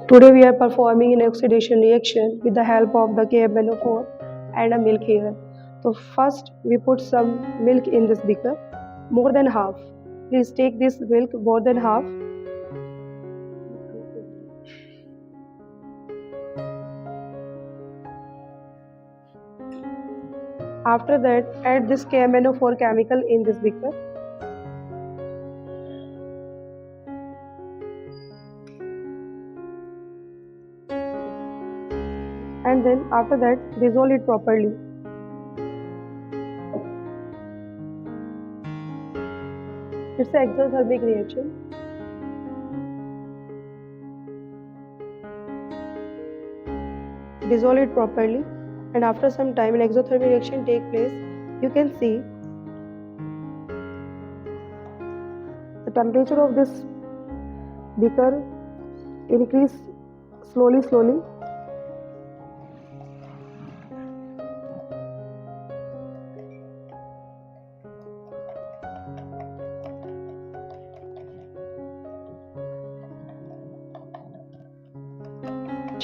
Today we are performing an oxidation reaction with the help of the KMnO₄ and a milk here. So first we put some milk in this beaker, more than half. Please take this milk more than half. After that, add this KMnO₄ chemical in this beaker. And then after that, dissolve it properly. It's an exothermic reaction. Dissolve it properly, and after some time an exothermic reaction take place. You can see the temperature of this beaker increase slowly.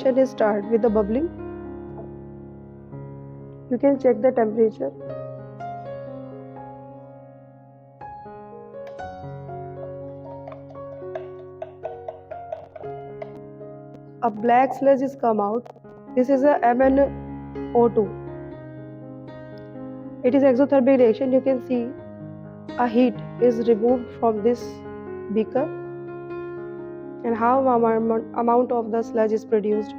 Reaction is start with the bubbling. You can check the temperature. A black sludge is come out. This is a KMnO₂. It is exothermic reaction. You can see a heat is removed from this beaker and how amount of the sludge is produced.